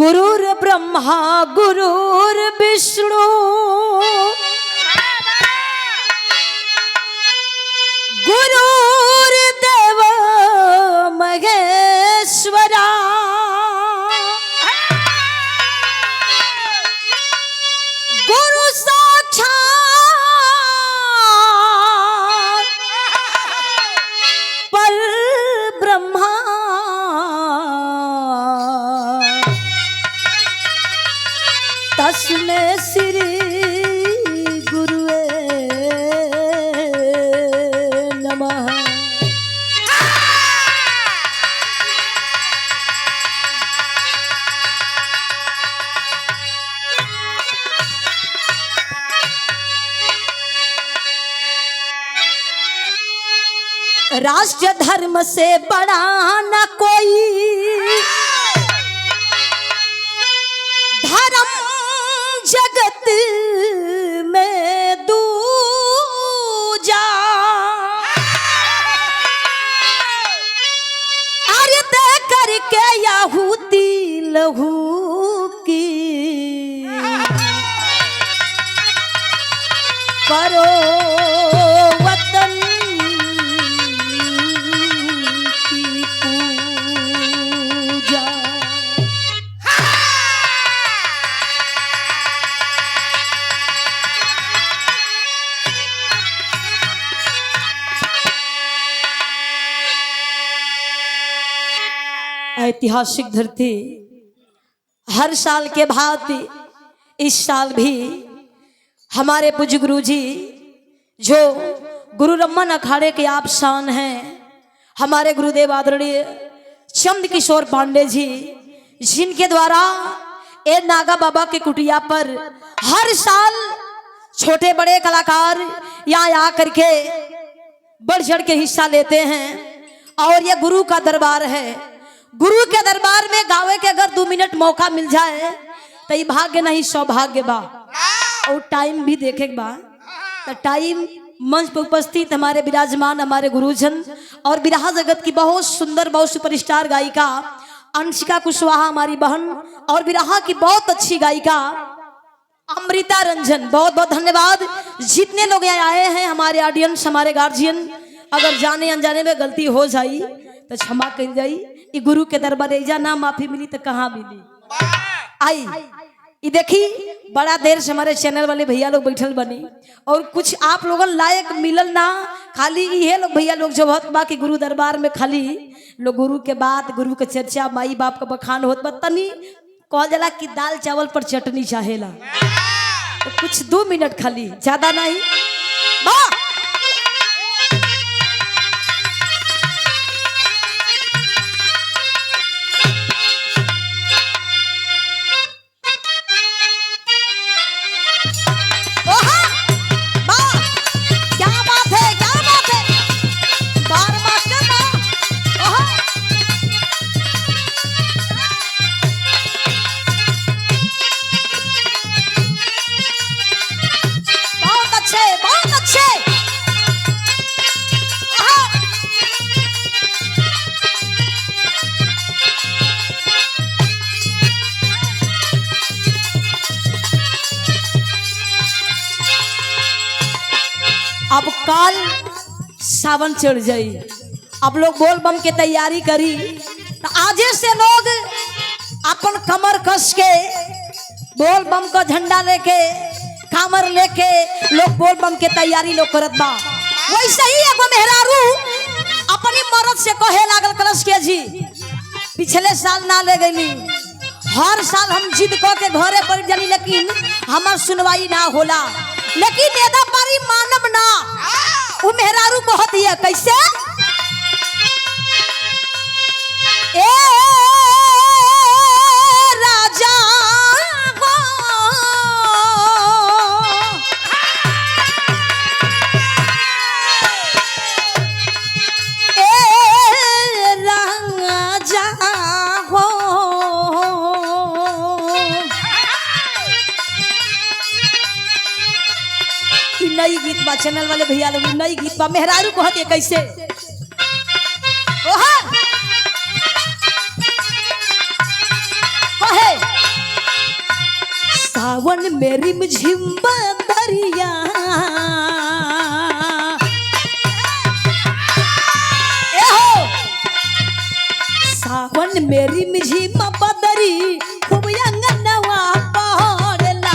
गुरुर्ब्रह्मा गुरुर्विष्णु गुरुर्देव महेश्वरा गुरु साक्षात् परब्रह्मा तस्मै श्री गुरुवे नमः। राष्ट्र धर्म से बड़ा न कोई धर्म जगत में दूजा। अरे दे करके यहूदी लहू की करो वतन की पूजा। ऐतिहासिक धरती हर साल के भांति इस साल भी हमारे पूज्य गुरु जी जो गुरु रमन अखाड़े के आप शान हैं, हमारे गुरुदेव आदरणीय चंद किशोर पांडे जी, जिनके द्वारा ए नागा बाबा के कुटिया पर हर साल छोटे बड़े कलाकार यहाँ आ करके बढ़ चढ़ के हिस्सा लेते हैं। और ये गुरु का दरबार है। गुरु के दरबार में गावे के अगर 2 मिनट मौका मिल जाए तो ये भाग्य नहीं सौभाग्य बा। और टाइम भी देखे बा तो टाइम मंच पर उपस्थित हमारे विराजमान हमारे गुरुजन और बिरहा जगत की बहुत सुंदर बहुत सुपरस्टार गायिका अंशिका कुशवाहा हमारी बहन और बिरहा की बहुत अच्छी गायिका अमृता रंजन, बहुत बहुत धन्यवाद। जितने लोग यहाँ आए हैं हमारे ऑडियंस हमारे गार्जियन, अगर जाने अनजाने में गलती हो जाई तो क्षमा कर जाई। ये गुरु के दरबार एजा ना माफी मिली तो कहाँ मिली। आई ये देखी बड़ा देर से हमारे चैनल वाले भैया लोग बैठल बनी और कुछ आप लोगों लायक मिलल ना, खाली ये लोग भैया लोग जो होत बा कि गुरु दरबार में खाली लोग गुरु के बात गुरु के चर्चा माई बाप का बखान होत बा, तनी कह जाला कि दाल चावल पर चटनी चाहेला। तो कुछ 2 मिनट खाली, ज्यादा नहीं बा। अब काल सावन चढ़ जाई, अब लोग बोल बम के तैयारी करी। तो आजे से लोग अपन कमर कस के बोल बम का झंडा लेके कामर लेके लोग बोल बम के तैयारी लोग करत बा। वैसे ही एगो मेहरारू अपनी मर्द से कहे लागल कलश के जी पिछले साल ना ले गई, हर साल हम जिद क के घरे पर जानी लेकिन हमार सुनवाई ना होला, लेकिन एदा पारी मानव ना। वो मेहरारू कहती है कैसे, ए राजा नई गीत बा, चैनल वाले भैया लोग नई गीत बा। मेहरारू कहती है कैसे, ओहा कहे सावन में रिमझिम बदरिया सावन में रिमझिम बदरी खूब अंगनवा पहरला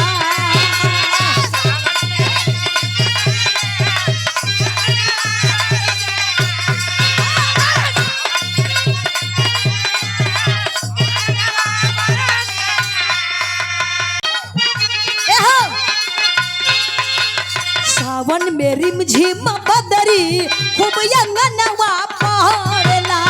सावन में रिमझिम बदरी खूब अंगनवा पहरला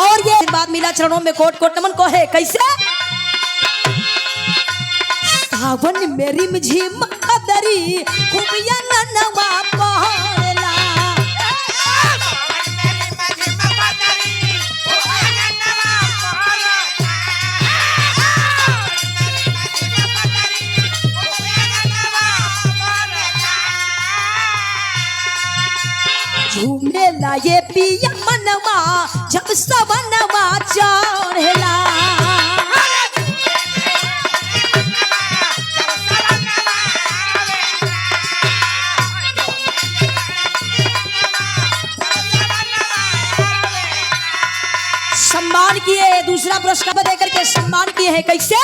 और ये बात मिला चरणों में कोट कोट नमन को है कैसे सावन में रिमझिम बदरी खूब अंगनवा पहरला झूमेला ये पिया मनवा जब सवनवा चढ़ेला सम्मान किए दूसरा पुरस्कार देकर के सम्मान किए हैं कैसे